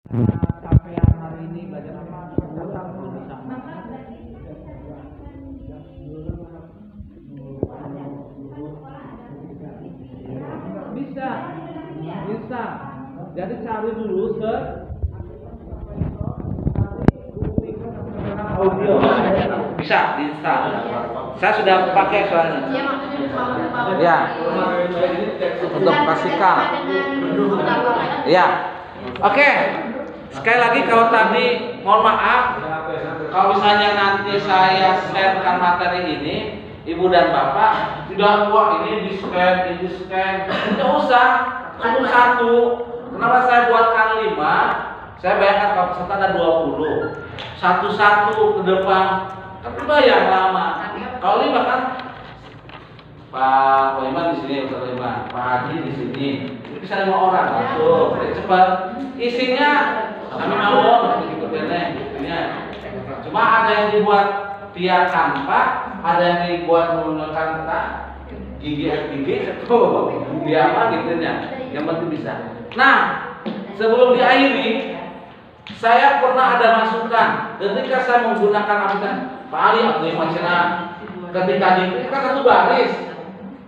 Capaian hari ini belajar apa? Bisa, bisa. Jadi cari dulu audio. Bisa diinstal. Saya sudah pakai soalnya. Ya, untuk pastikan. Ya, oke. Sekali lagi kalau tadi mohon maaf, kalau misalnya nanti saya sharekan materi ini, Ibu dan Bapak sudah wah ini di scan, tidak usah satu-satu. Kenapa saya buatkan 5? Saya bayangkan kalau peserta ada 20, satu-satu ke depan, tapi bayang lama. Kalau 5 kan Pak Iman di sini, Pak Iman, Pak Haji di sini, itu bisa 5 orang langsung, cepat. Isinya kami mau gitu bener. Cuma ada yang dibuat via Canva, ada yang dibuat menggunakan gigi dia apa gitu ya. Yang penting bisa. Nah, sebelum diakhiri, saya pernah ada masukan ketika saya menggunakan aplikasi Pak Ali atau Imacina, ketika di kan satu baris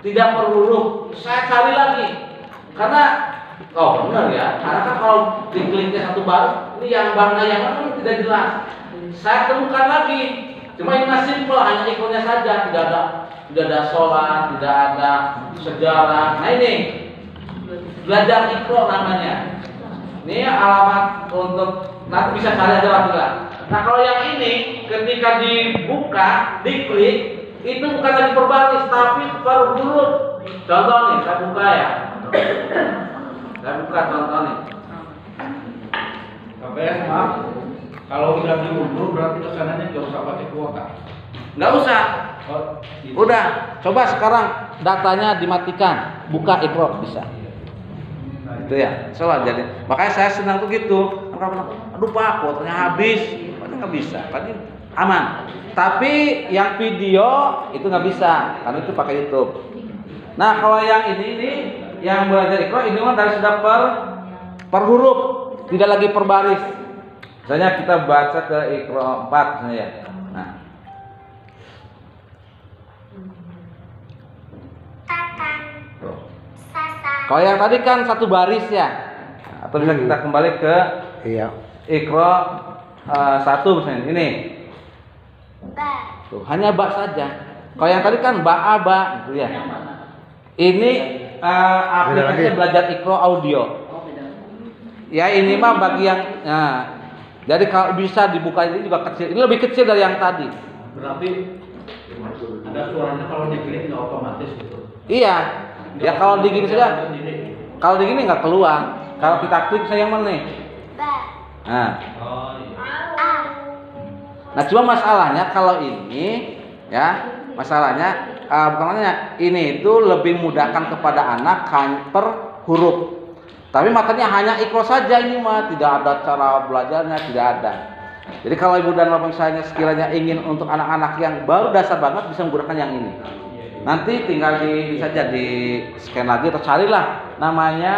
tidak per huruf, saya cari lagi karena benar ya, karena kan kalau dikliknya satu baris ini yang bangga yang mana tidak jelas. Saya temukan lagi, cuma ini simple, hanya ikonnya saja, tidak ada sholat, tidak ada sejarah. Nah ini belajar Iqra namanya. Ini alamat untuk nanti bisa cari aja lah. Nah kalau yang ini ketika dibuka, diklik, itu bukan lagi per baris tapi per huruf. Contoh nih, saya buka ya. Saya buka contoh nih. KPS maaf. Kalau udah diundur berarti kesananya nggak usah pakai kuota. Nggak usah. Udah, coba sekarang datanya dimatikan, buka Iqra bisa. Itu ya, soal jadi. Makanya saya senang tuh gitu. Aduh Pak, kuotanya habis, nggak bisa. Tadi aman. Tapi yang video itu nggak bisa, karena itu pakai YouTube. Nah kalau yang ini yang belajar Iqra ini mah dari sudah per huruf, tidak lagi per baris. Misalnya kita baca ke Iqra 4 misalnya ya. Nah. Kalau yang tadi kan satu baris ya. Atau bisa kita kembali ke Iqra 1 misalnya ini. Tuh, hanya ba saja. Kalau yang tadi kan ba gitu ya. Ini aplikasi belajar Iqra audio. Ya ini mah bagi yang jadi kalau bisa dibuka ini juga kecil. Ini lebih kecil dari yang tadi. Berarti ada suaranya kalau diklik nggak otomatis gitu. Iya. Ya kalau digini saja. Kalau digini nggak keluar. Kalau kita klik saya yang mana nih? Nah. Nah cuma masalahnya kalau ini ya masalahnya bukannya ini itu lebih mudahkan kepada anak per huruf. Tapi materinya hanya Iqra saja ini mah, tidak ada cara belajarnya, tidak ada. Jadi kalau ibu dan bapak misalnya sekiranya ingin untuk anak-anak yang baru dasar banget bisa menggunakan yang ini. Nanti tinggal saja di scan lagi atau carilah namanya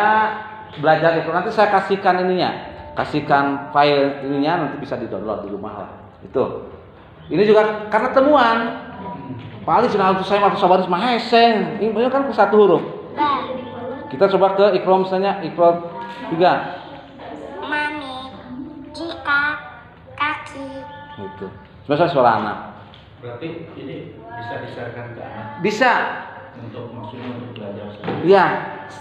belajar Iqra. Nanti saya kasihkan ininya, kasihkan file ininya nanti bisa di-download di rumah lah. Itu. Ini juga karena temuan. Paling sudah untuk saya masuk sabaris maheseng. Ini kan ke satu huruf. Kita coba ke Iqra misalnya Iqra 3. Mami, jika kaki. Itu. Sebenarnya suara anak. Berarti ini bisa disarankan ke anak. Bisa. Maksudnya untuk belajar. Iya,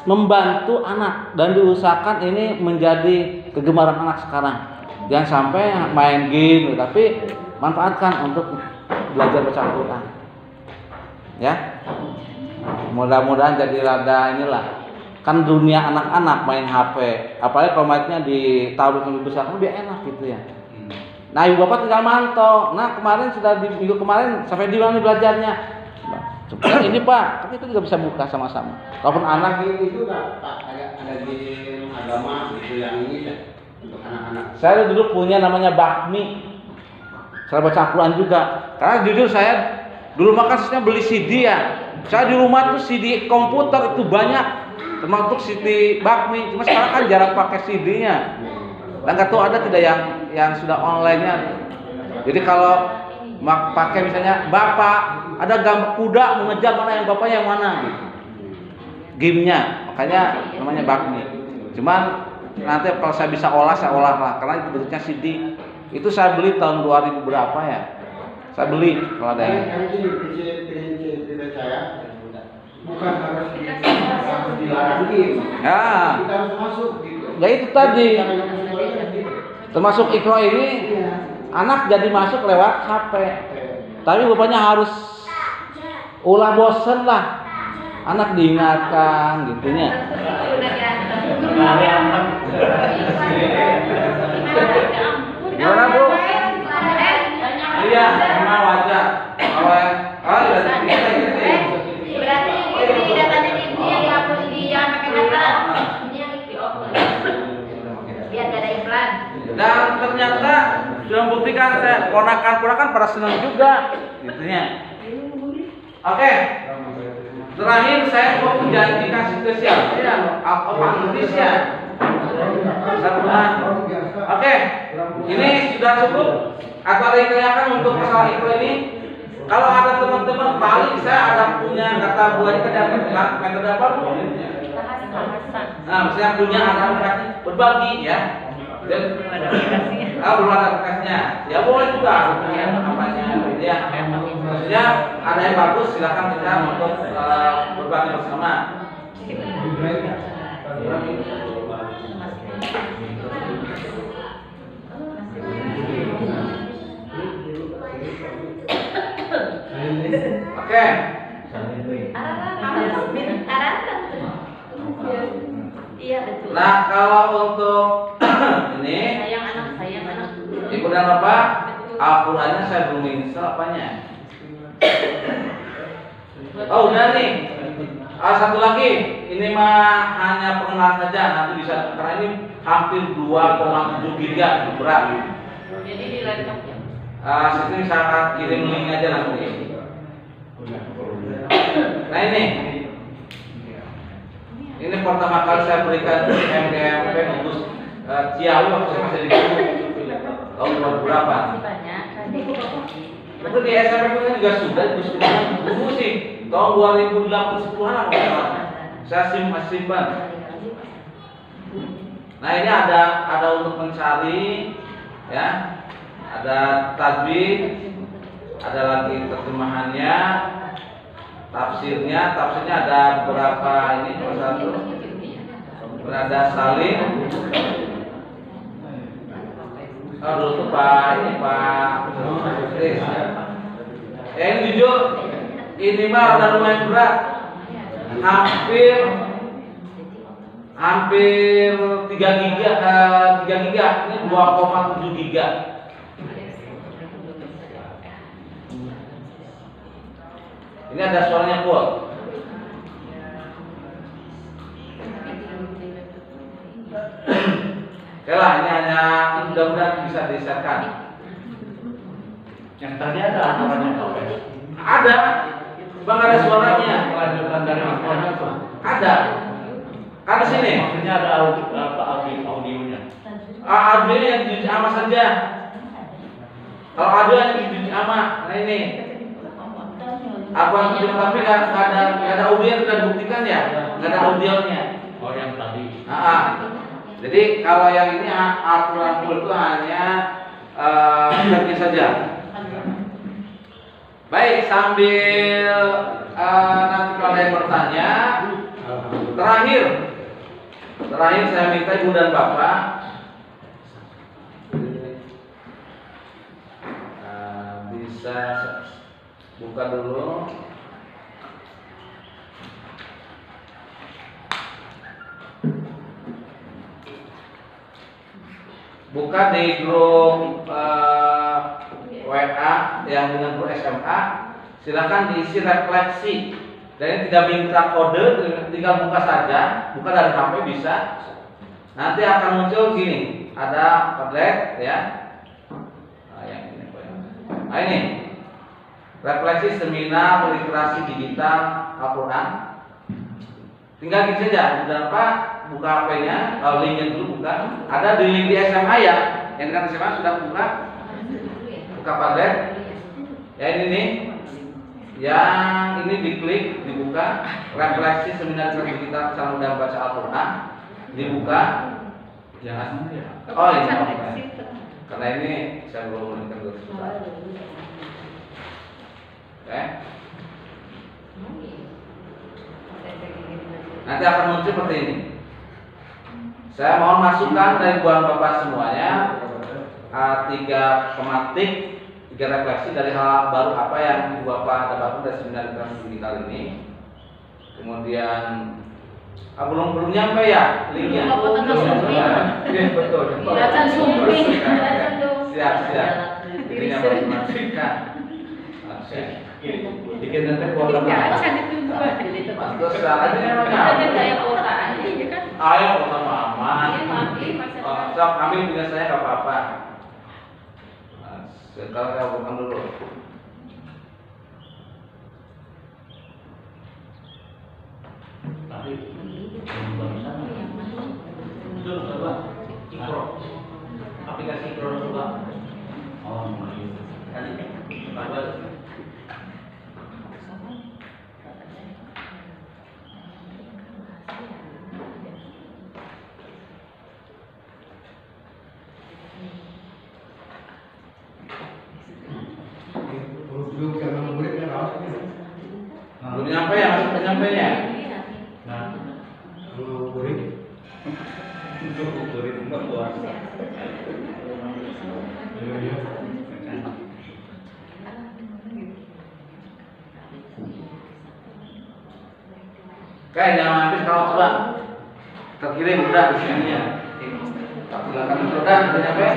membantu anak dan diusahakan ini menjadi kegemaran anak sekarang. Jangan sampai main game, tapi manfaatkan untuk belajar baca Al-Quran. Ya. Mudah-mudahan jadi rada inilah. Kan dunia anak-anak main HP, apalagi kalau mainnya di tablet lebih besar kan lebih enak gitu ya. Nah ibu bapak tinggal mantau. Nah kemarin sudah di minggu kemarin sampai di mana belajarnya? Nah, ini Pak, tapi itu juga bisa buka sama-sama. Kalaupun anak itu Pak ada di agama gitu yang ini ya untuk anak-anak. Saya dulu punya namanya Bakmi. Saya baca Al-Quran juga. Karena jujur saya dulu makasihnya beli CD ya. Saya di rumah tuh CD komputer itu banyak. Termasuk CD Bakmi, cuma sekarang kan jarang pakai CD-nya. Dan nggak tahu ada tidak yang sudah online-nya. Jadi kalau pakai misalnya bapak ada gambar kuda mengejar mana yang bapaknya yang mana gitu. Gamenya, makanya namanya bakmi. Cuman nanti kalau saya bisa olah saya olah lah karena itu bentuknya CD. Itu saya beli tahun 2000 berapa ya? Saya beli kalau ada yang. Prinsip saya bukan harus dilarang game. Ya. Kita harus masuk gitu. Nah itu tadi. Cara yang sesuai gitu. Termasuk Iqra ini anak jadi masuk lewat HP. Tapi bapaknya harus ulah bosen lah. Anak diingatkan gitunya. Gimana Bu? Iya, memang wajar. Kalau berarti ini datanya di dia dihapus dia pakai data. Ini yang di biar gak ada iklan. dan ternyata sudah membuktikan saya ponakan-ponakan pada senang juga gitunya. Oke. Terakhir saya mau menjanjikan spesial apa Indonesia. Oke. Ini sudah cukup atau ada yang tanyakan untuk masalah itu ini? Kalau ada teman-teman paling saya ada punya kata buahnya kerja metode apa Bu? Nah, misalnya punya anak berbagi ya. Dan belum ada bekasnya. Ya boleh juga punya apanya ya. Maksudnya ada yang bagus silakan kita untuk berbagi bersama. Oke. Iya betul. Nah kalau untuk ini sayang anak. Ibu dan Bapak, Al-Qurannya saya belum install apanya. Oh udah nih. Satu lagi, ini mah hanya pengenalan saja, nanti bisa karena ini hampir 2,7 giga berat. Jadi di laptop ya. Sini saya kirim link aja nanti. Nah ini pertama kali saya berikan MDMP untuk Ciawi waktu saya masih di tahun berapa? Banyak tadi. Itu di SMP kan juga sudah dulu sih tahun 2008-10-an saya simpan. Nah ini ada untuk mencari ya, ada tajwid, ada lagi terjemahannya, tafsirnya ada berapa ini satu, berada saling. Dulu tuh Pak Chris. Yang jujur ini mah udah lumayan berat, hampir 3 giga, ini 2,7 giga. Ini ada suaranya full. Oke lah, ini hanya mudah-mudahan bisa disetkan. Yang tadi ada aturannya apa? Ada, bang ada suaranya. Kelanjutan dari aturannya tuh. Ada. Kan di sini. Maksudnya ada audionya. Audio yang jujur ama saja. Kalau audio yang jujur ama, nah ini. Apa yang tapi nggak ada audio yang sudah dibuktikan ya? Nggak ada audionya. Oh yang tadi. Jadi kalau yang ini aturan full itu hanya teknis saja. Baik, sambil nanti kalau ada yang bertanya, terakhir saya minta Ibu dan Bapak bisa buka dulu. Buka di grup WA yang dengan grup SMA, silakan diisi refleksi. Dan ini tidak minta kode, tinggal buka saja, buka dari HP bisa. Nanti akan muncul gini, ada Padlet ya. Nah ini refleksi seminar literasi digital Al-Quran. Tinggal gini saja, berapa buka HP-nya, linknya dulu buka. Ada di link di SMA ya, yang dengan SMA sudah buka padet. Ya ini nih, yang ini diklik, dibuka. Refleksi seminar kita cara mudah baca Al-Quran, dibuka. Jangan ya. Oh ini, karena ini saya belum menekan dulu. Oke. Nanti akan muncul seperti ini. Saya mohon masukan dari buan bapak semuanya, 3 pematik, 3 refleksi dari hal baru apa yang bapak dapatkan dari seminar literasi digital ini. Kemudian belum nyampe ya linknya. Iya betul. Siap. Ini yang baru dimaksudkan. Bikin nanti kuota Terus caranya namanya. Ayo kota mama. Sok ambil punya saya nggak apa-apa. Sekarang saya bukan dulu. Tapi itu coba Ikro. Aplikasi Ikro coba. Oh, tadi coba. Belum nyampe ya, masuk penyampainya. Nah, murid untuk murid membuat. Oke, jangan habis kalau coba terkirim udah di sini ya. Silakan udah nyampe.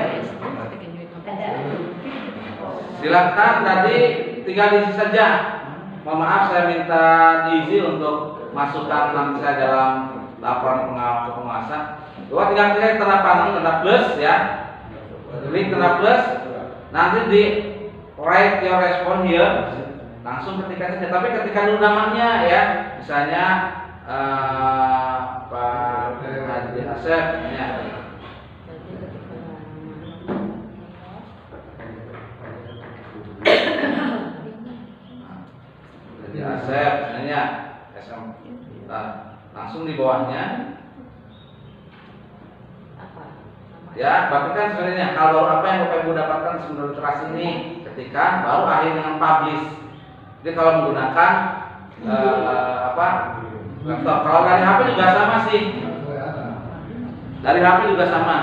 Silakan tadi tinggal diisi saja. Mohon maaf saya minta diisi untuk masukkan nanti saya dalam laporan pengawasan. Coba tinggal klik tanda plus ya. Klik tanda plus. Nanti di write your response here. Langsung ketikkan saja. Tapi ketikkan dulu namanya ya. Misalnya Pak Haji Asep ya. Asep, sebenarnya SM. Nah, langsung di bawahnya. Ya, berarti kan sebenarnya hal baru apa yang Bapak Ibu dapatkan sebelum literasi ini ketika baru akhir dengan publish. Jadi kalau menggunakan laptop, kalau dari HP juga sama sih. Dari HP juga sama.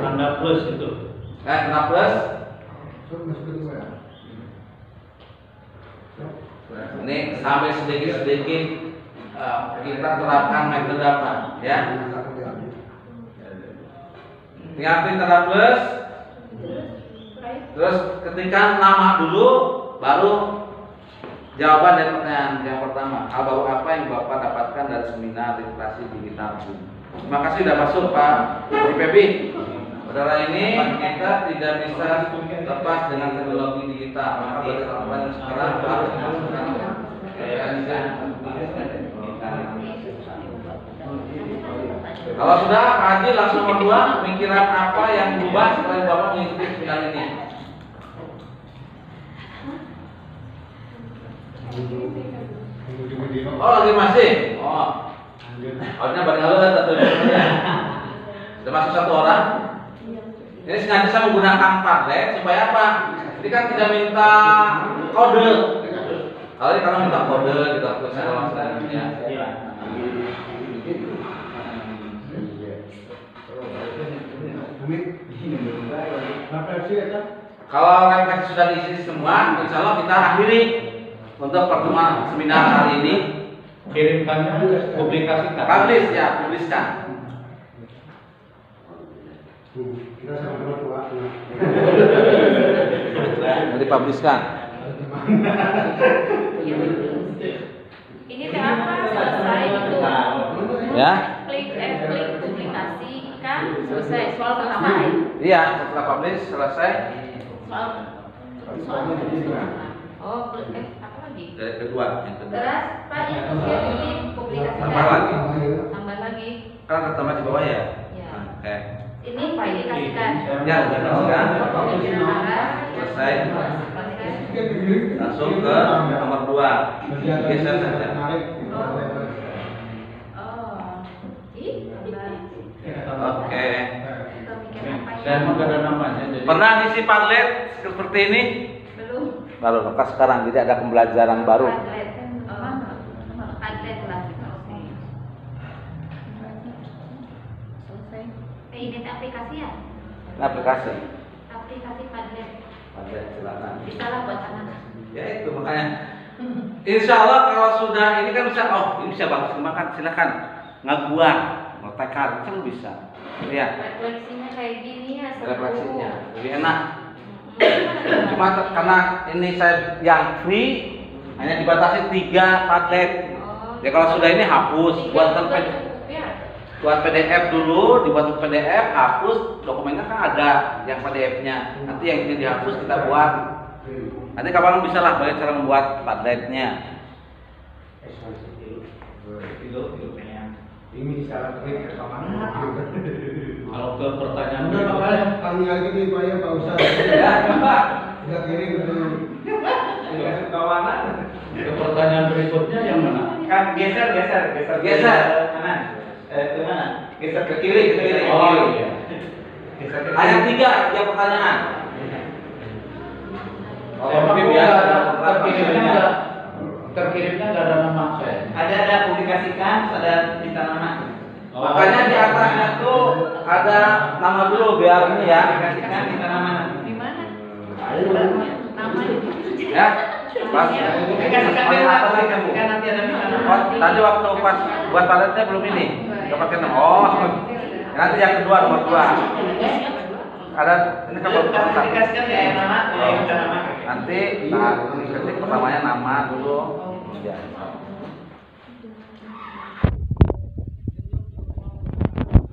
Tanda plus itu. Tanda plus. Ini sampai sedikit-sedikit kita terapkan metode apa ya? Tinggal klik tanda plus, terus ketikkan nama dulu, baru jawaban dari pertanyaan yang pertama. Hal baru apa yang Bapak dapatkan dari seminar literasi digital? Terima kasih sudah masuk Pak IPB. Saudara, ini kita tidak bisa lepas dengan teknologi digital. Maka berdasarkan sekarang harus melakukan kalau sudah Pak Haji langsung nomor 2, pemikiran apa yang berubah setelah Bapak mengikuti seminar ini? Oh lagi masih? Oh balik halo kan sudah masuk 1 orang. Ini sengaja saya menggunakan Padlet supaya apa? Jadi kan tidak minta kode. Kalau ini karena minta kode gitu, tulisan dalam selanjutnya. Kalau refleksi sudah diisi semua, insya Allah kita akhiri untuk pertemuan seminar hari ini. Kirimkannya, publikasikan. Publish ya, publiskan. Nanti publiskan. Ini teh apa selesai itu? Ya. Klik publikasikan selesai soal pertama ya. Iya, setelah publish selesai. Soal. Oh, apa lagi? Dari kedua, yang kedua. Terus Pak yang dia bikin publikasikan. Tambah lagi. Tambah lagi. Kan ketemu di bawah ya. Ya. Nah, oke. Ini publikasikan. Ya, udah kasihkan. Pemikiran arah. Selesai. Selesai. Langsung ke nomor 2. Geser saja. Oh. Ih, tambah. Oke. Pemikiran apa ya? Saya emang gak ada namanya. Jadi Pernah ngisi Padlet seperti ini? Belum. Baru maka sekarang jadi ada pembelajaran baru. Padlet. Padlet lah. Selesai. Ini aplikasi ya? Ini aplikasi. Aplikasi Padlet. Padlet silakan. Bisa lah buat anak. Ya itu makanya. Insya Allah kalau sudah ini kan bisa, ini bisa bagus kembangkan, silakan ngaguan, ngetekan kan bisa. Ya, Refleksinya kayak gini ya. seru. refleksinya lebih enak. Cuma karena ini saya yang free hanya dibatasi 3 Padlet. Oh. Ya kalau sudah ini hapus, buat Tiga juga cukup ya. buat PDF dulu, dibuat PDF, hapus dokumennya kan ada yang PDF-nya. Nanti yang ini dihapus kita buat. Nanti kapan bisa lah bagaimana cara membuat Padletnya. Ini salah klik ke mana? kalau ke pertanyaan Udah makanya kami lagi nih Pak ya Pak Ustaz. Ya, Pak. Udah kirim dulu. Kawanan. ke pertanyaan berikutnya yang mana? Kan geser Geser. ke kanan. Ke mana? Geser ke Kiri, ke kiri. Oh iya. Geser ke Ayat kiri. 3 yang pertanyaan. Emang Bim gua ya. terkirimnya nggak ada nama saya. Ada publikasikan, ada minta nama. Makanya di atasnya tuh ada nama dulu biar ini ya. Publikasikan minta nama. Di mana? Publikasikan Nama Ya. Pas. publikasikan nanti ada minta nama. Oh, tadi waktu pas buat Padletnya belum ini. Enggak pakai nama. Oh. Nanti yang kedua nomor 2. Ada ini kan baru satu. Publikasikan ya nama, minta nama. Nanti ketik pertamanya nama dulu. Ya.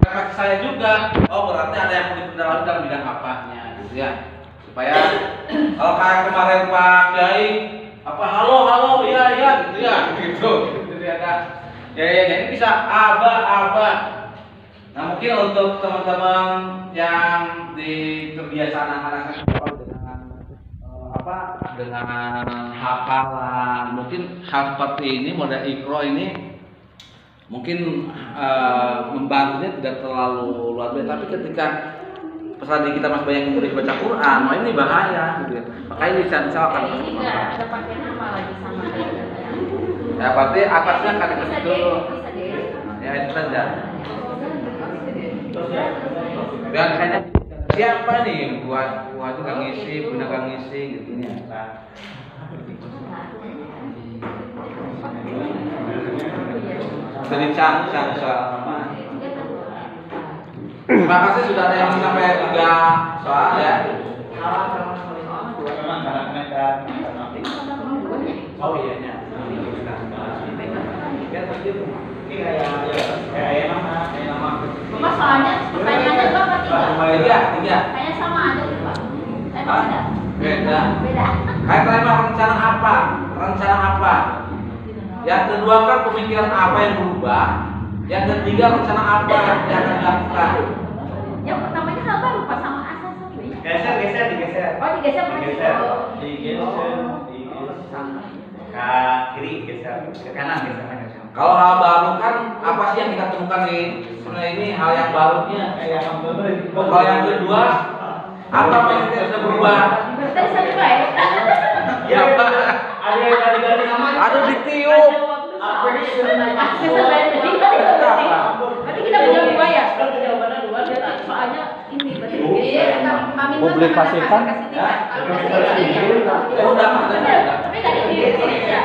Refleksi saya juga. Oh berarti ada yang mau dipendalami dalam bidang apanya gitu ya. Supaya kalau kayak kemarin Pak Kiai apa halo iya gitu ya gitu. Jadi ada ya ini bisa aba. Nah mungkin untuk teman-teman yang di kebiasaan anak-anak dengan hafalan mungkin hal seperti ini model ikro ini mungkin membantunya tidak terlalu luar biasa tapi ketika pesan kita masih banyak yang boleh baca Quran ini bahaya gitu ya makanya bisa akan ini nggak ada pakai nama lagi sama kayak ya berarti atasnya akan bisa dikasih deh, dulu bisa deh. ya itu saja dan kayaknya siapa nih yang buat nggak ngisi punya nggak ngisi gitu ya jadi cang soal nama. Terima kasih sudah ada yang sampai 3 soal ya. Oh iya nya. Cuma soalnya pertanyaannya dua apa tiga? 3. Kayaknya sama aja tuh Pak. Beda. Beda. Beda. Kayak tadi mah rencana apa? Rencana apa? Yang kedua kan pemikiran apa yang berubah? Yang ketiga rencana apa yang akan dilakukan? Yang pertamanya hal baru Pak sama asal satunya. Digeser. Oh digeser Pak. Digeser. Oh. Digeser. Ke kiri geser. Ke kanan geser. Kalau hal baru kan apa sih yang kita temukan di sebenarnya ini hal yang barunya? Kalau yang kedua apa yang sudah berubah? Tadi saya juga ya. Ya, ada yang ganti namanya. Aduh ditiup. Berarti kita punya dua ya? Soalnya ini berarti kami Publikasikan. Ya. Udah. Tapi tadi di sini ya.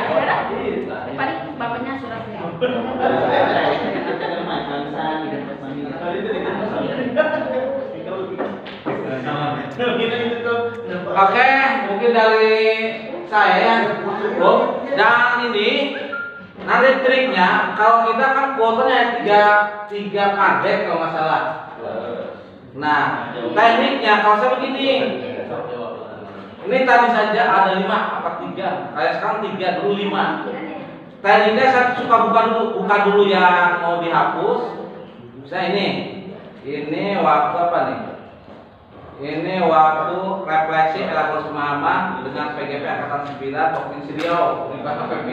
Paling bapaknya surat ya. Oke, mungkin dari saya ya. Oh, dan ini nanti triknya kalau kita kan kuotanya tiga Padlet kalau nggak salah. Nah, tekniknya kalau saya begini, Ini tadi saja ada 5 apa 3? Kayak sekarang 3 dulu 5. Tekniknya saya suka buka dulu yang mau dihapus. Saya ini waktu apa nih? Ini waktu refleksi elaborasi pemahaman dengan PGP angkatan 9 Provinsi Riau. Ini Pak PPP.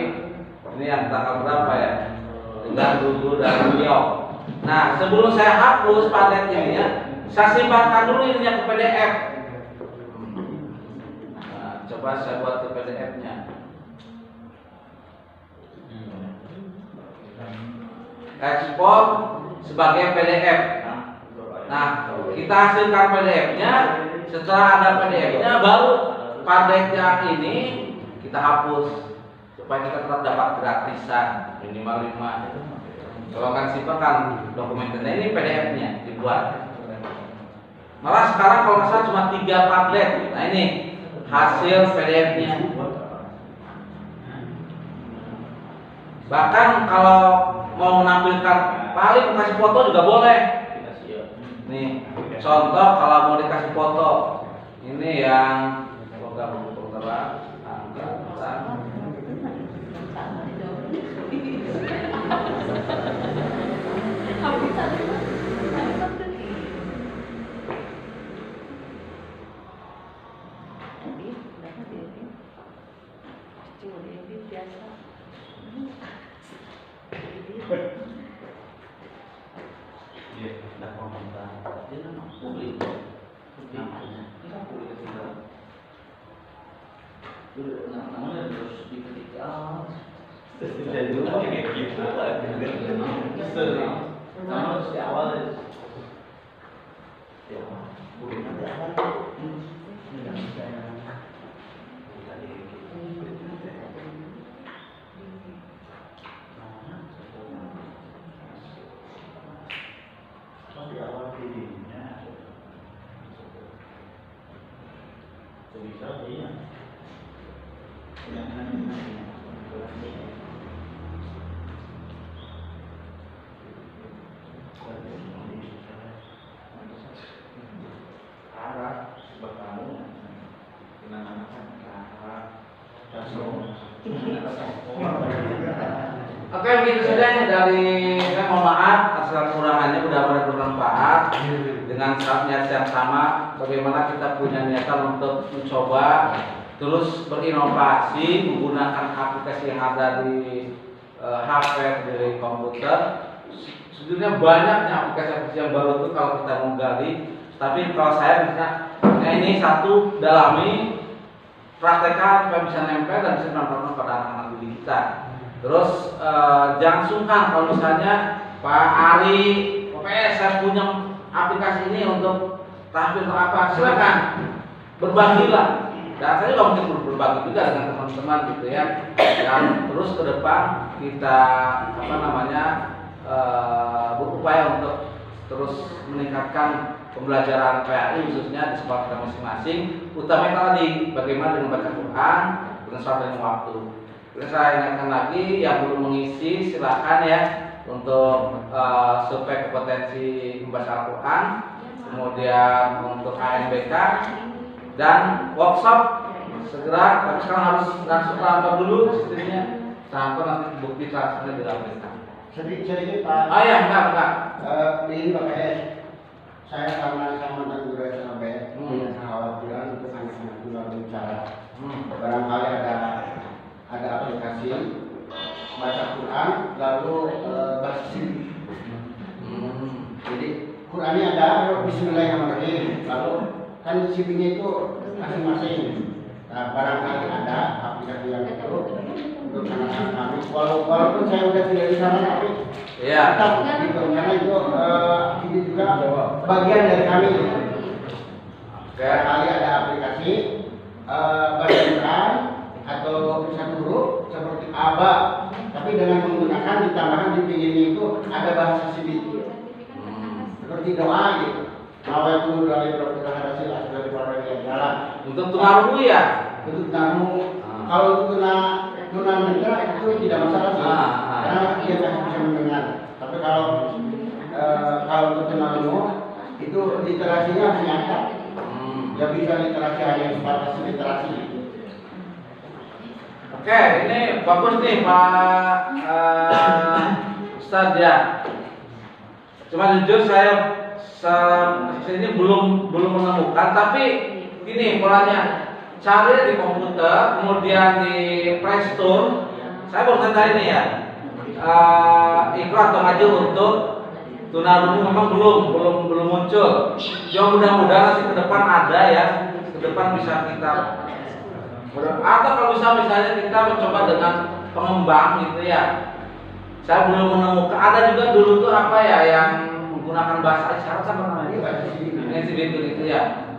Ini yang tanggal berapa ya? Dengan Dudu dan Riau. Nah, sebelum saya hapus paket ini ya, saya simpankan dulu ininya ke PDF. Nah, coba saya buat ke PDF-nya. Ekspor sebagai PDF. Nah, kita hasilkan PDF-nya. Setelah ada PDF-nya, baru paket yang ini kita hapus supaya kita tetap dapat gratisan minimal 5. Kalau kan simpan kan dokumennya ini PDF-nya dibuat. Malah sekarang kalau nggak salah cuma 3 tablet. Nah ini hasil PDF-nya. Bahkan kalau mau menampilkan paling kasih foto juga boleh. Nih contoh kalau mau dikasih foto, ini yang program angkatan. Namanya terus diketik Dari dulu kayak gitu lah. Sama di awal ya. Mungkin nanti awal. Di awal videonya bisa iya. Oke, begitu saja dari saya, mohon maaf atas kekurangannya, mudah-mudahan bermanfaat. Dengan niat yang sama, bagaimana kita punya niatan untuk mencoba terus berinovasi menggunakan aplikasi yang ada di HP, di komputer. Sejujurnya banyaknya aplikasi yang baru itu kalau kita menggali. Tapi kalau saya bisa, ini satu dalami, praktekkan supaya bisa nempel dan bisa bermanfaat pada anak-anak didik kita. Terus jangan sungkan kalau misalnya Pak Ari, pokoknya saya punya aplikasi ini untuk tampil atau apa, silakan berbagilah. Dan saya juga mungkin berbagi juga dengan teman-teman gitu ya. Dan terus ke depan kita berupaya untuk terus meningkatkan pembelajaran PAI khususnya di sekolah kita masing-masing. Utamanya tadi bagaimana dengan baca Quran dengan sholat dan waktu. Jadi saya ingatkan lagi yang belum mengisi silakan ya untuk survei kompetensi membaca Al-Quran, kemudian untuk ANBK dan workshop segera. Tapi sekarang harus transfer dulu sistemnya sampai nanti bukti transfernya dilakukan. Sedikit Pak. Oh ya, enggak. Ini Pak PS, saya karena sama dan guru SMP punya kekhawatiran untuk anak-anak luar bicara. Barangkali ada aplikasi baca Quran lalu bahasa Siri. Jadi Qurannya ada Bismillahirrahmanirrahim, lalu kan Sirinya itu masing-masing. Nah, barangkali ada aplikasi yang itu untuk anak-anak kami. Walaupun saya udah tidak di sana, tapi tetap gitu, karena itu ini juga bagian dari kami. Barangkali ada aplikasi baca Quran atau satu huruf seperti aba, tapi dengan menggunakan ditambahkan di pinggirnya itu ada bahasa Siri seperti doa gitu. Awal dari Profesor Hadasil dari para jalan. Untuk tunarungu ya? Untuk tunarungu. Kalau untuk tunanetra itu tidak masalah sih, karena dia masih bisa mendengar. Tapi kalau untuk tunarungu itu literasinya harus nyata. Ya bisa literasi hanya sebatas literasi. Oke, ini bagus nih Pak Ustadz ya. Cuma jujur saya ini belum menemukan, tapi gini polanya, cari di komputer, kemudian di Play Store. Saya baru saja ini ya, iklan atau maju untuk tunarungu memang belum muncul. Ya mudah-mudahan nanti ke depan ada ya, ke depan bisa kita. Atau kalau misalnya kita mencoba dengan pengembang gitu ya. Saya belum menemukan. Ada juga dulu tuh apa ya yang menggunakan bahasa isyarat apa namanya? Ini itu ya.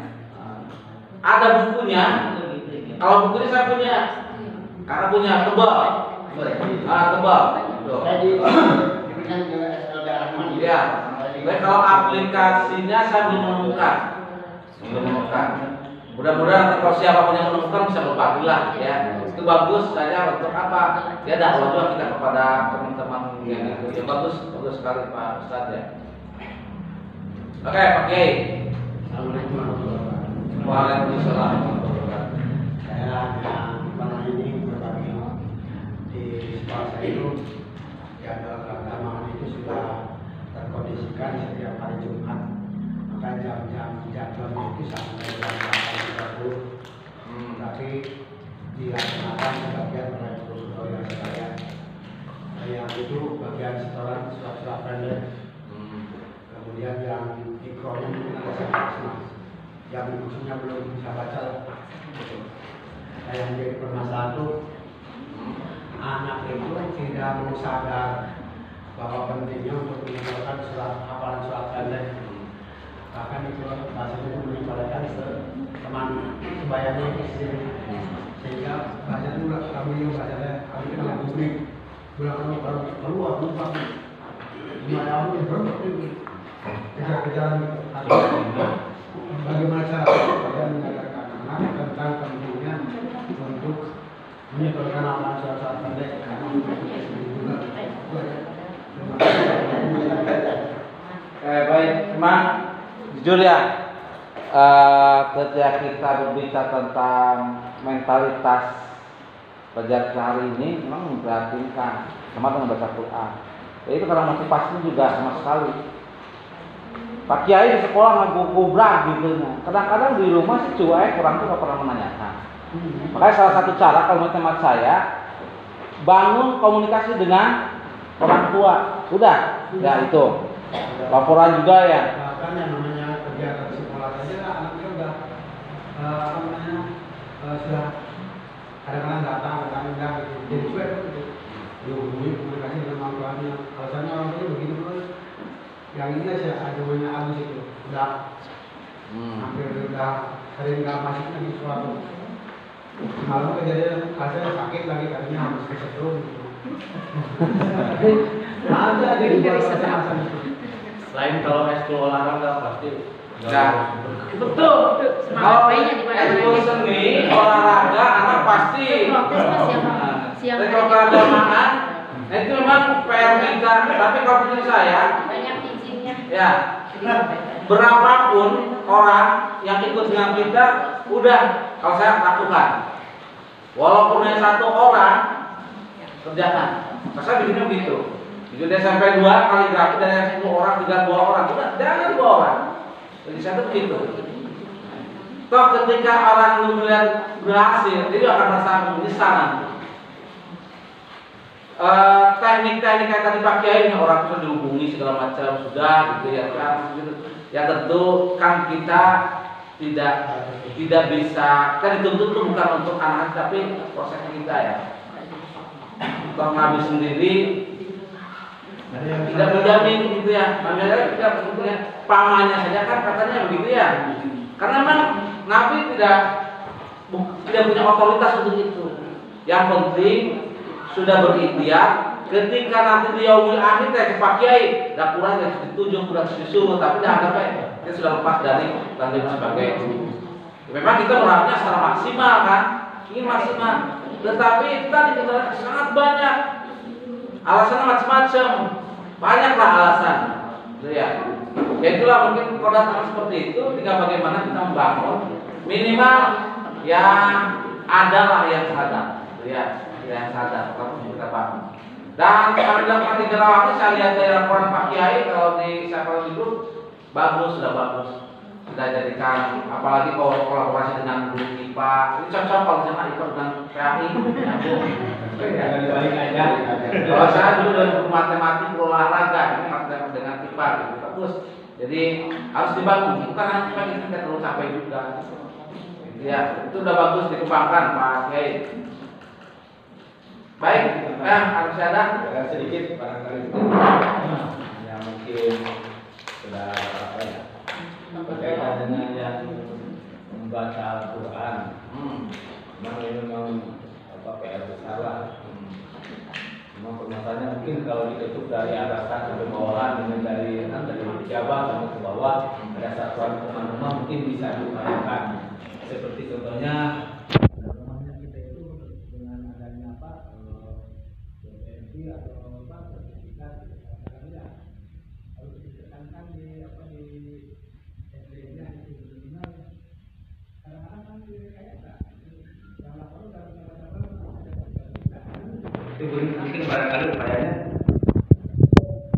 Ada bukunya. Kalau bukunya saya punya. Karena punya tebal. Tebal. Ya. Tapi kalau aplikasinya saya belum menemukan. Mudah-mudahan kalau siapapun yang menemukan bisa berbagi lah ya. Itu bagus saja untuk apa? Ya dakwah juga kita kepada teman-teman yang itu. Ya bagus sekali Pak Ustadz ya. Oke, Pak Kiai. Assalamualaikum warahmatullahi wabarakatuh. Waalaikumsalam warahmatullahi wabarakatuh. Saya pernah ini berbagi di sekolah saya itu ya dalam keagamaan itu sudah terkondisikan setiap hari Jumat. Maka jam-jam jadwalnya itu sampai jam 8.30. Tapi dilaksanakan sebagian oleh guru-guru saya. Yang itu bagian setoran surat-surat pendek. Kemudian yang ikronya mungkin ada sama yang bukunya belum bisa baca. Yang jadi permasalahan itu anak itu tidak mau sadar bahwa pentingnya untuk mengumpulkan hafalan surat pendek. Bahkan itu bahasanya itu menyebarkan ke teman sebayanya itu sendiri, sehingga bahasa itu kami yang bahasanya kami kenal publik bilang kalau keluar lupa lumayan yang berarti kejar-kejaran bagaimana cara kalian mengajarkan anak tentang pentingnya untuk menyebarkan hafalan surat pendek karena juga Baik, memang jujur ya, ketika kita berbicara tentang mentalitas pelajar hari ini memang memprihatinkan sama dengan baca Quran. Ya, itu karena motivasinya juga sama sekali. Pak Kiai di sekolah ngagubrak gitu. Kadang-kadang di rumah sih cuek, orang tuh nggak pernah menanyakan. Makanya salah satu cara kalau teman saya bangun komunikasi dengan orang tua. Udah, ya itu. Laporan juga ya. Bahkan yang namanya kegiatan sekolah saja anaknya udah sudah kadang-kadang datang enggak gitu. Jadi cuek gitu. Dihubungi komunikasi dengan orang tuanya. Alasannya orang tuanya begini terus. Yang ini sih ada namanya Agus itu udah hampir udah sering nggak masuk lagi sekolah tuh. Malam kejadian hasilnya sakit lagi katanya harus kesetrum gitu. Ada di luar Selain kalau ekskul olahraga pasti Nah, betul. Kalau ekskul seni olahraga anak pasti. Tapi kalau keagamaan itu memang PR kita. Tapi kalau menurut saya, banyak izinnya. ya berapapun orang yang ikut dengan kita, udah kalau saya lakukan. Walaupun hanya satu orang, kerjakan. Saya bikinnya begitu. Jadi sampai 2 kali gratis dari 10 orang, 3 2 orang, udah jangan 2 orang. Jadi saya tuh begitu. Toh ketika orang melihat berhasil, dia akan merasa menyesal nanti. Teknik-teknik kayak tadi Pak Kiai, orang sudah dihubungi segala macam sudah gitu ya kan. Ya tentu kan kita tidak bisa kan dituntut tuh bukan untuk anak tapi prosesnya kita ya. Kalau ngabis sendiri tidak menjamin gitu ya. Namanya tidak sebetulnya pamannya saja kan katanya begitu ya. Karena memang Nabi tidak punya otoritas untuk itu. Yang penting sudah berikhtiar. Ketika nanti di yaumil akhir kayak Pak Kiai, dah kurang dari ditujuh, kurang disuruh, tapi dah anggap kita sudah lepas dari lantai sebagai. Memang kita berharapnya secara maksimal kan, ingin maksimal. Tetapi tadi kita sangat banyak alasannya macam-macam, banyaklah alasan, gitu ya. Ya itulah mungkin kodratnya seperti itu. Tinggal bagaimana kita membangun minimal yang ada lah yang sadar, ya, yang sadar kalau kita bangun. Dan kalau dalam praktik Jarawati saya lihat dari laporan Pak Kiai kalau di saya di grup bagus, sudah bagus. Sudah jadikan apalagi kalau kolaborasi dengan guru IPA ini cocok kalau sama IPA dengan PAI nyambung. Jangan dibalik aja. Kalau saya dulu dari guru matematik olahraga ini matematik dengan IPA gitu bagus. Jadi harus dibangun bukan hanya kita terlalu capek juga. Ya itu sudah bagus dikembangkan Pak Kiai. Baik, harus ada sedikit barangkali yang mungkin sudah apa ya berkaitan dengan yang membaca Al-Quran. Memang ini memang apa PR besar lah. Memang permasalahannya mungkin kalau ditutup dari atasan sampai bawahan dengan dari pejabat sampai ke bawah ada satuan teman-teman mungkin bisa diupayakan. Seperti contohnya kita itu dengan adanya apa BPMP atau apa sertifikat harus ditekankan di apa di SD-nya itu minimal kadang-kadang kan kayak yang lapor dari itu mungkin barangkali upayanya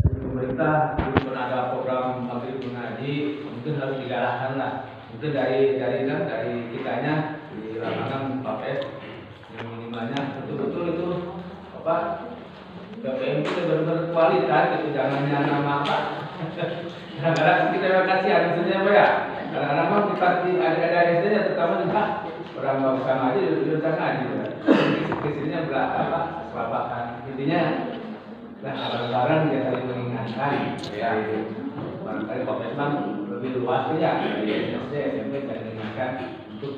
pemerintah belum ada program maghrib mengaji mungkin harus digalakkan lah mungkin dari kitanya di lapangan PAPS yang minimalnya betul-betul itu apa BPM itu benar-benar kualitas itu jangan nama apa kadang-kadang kita kasih maksudnya apa ya kadang-kadang mah kita ada SD-nya terutama juga orang nggak bisa ngaji bisa ngaji kesininya berapa kelabakan intinya nah barang-barang dia saling mengingatkan ya barangkali PAPS lebih luas ya SD SMP saling mengingatkan untuk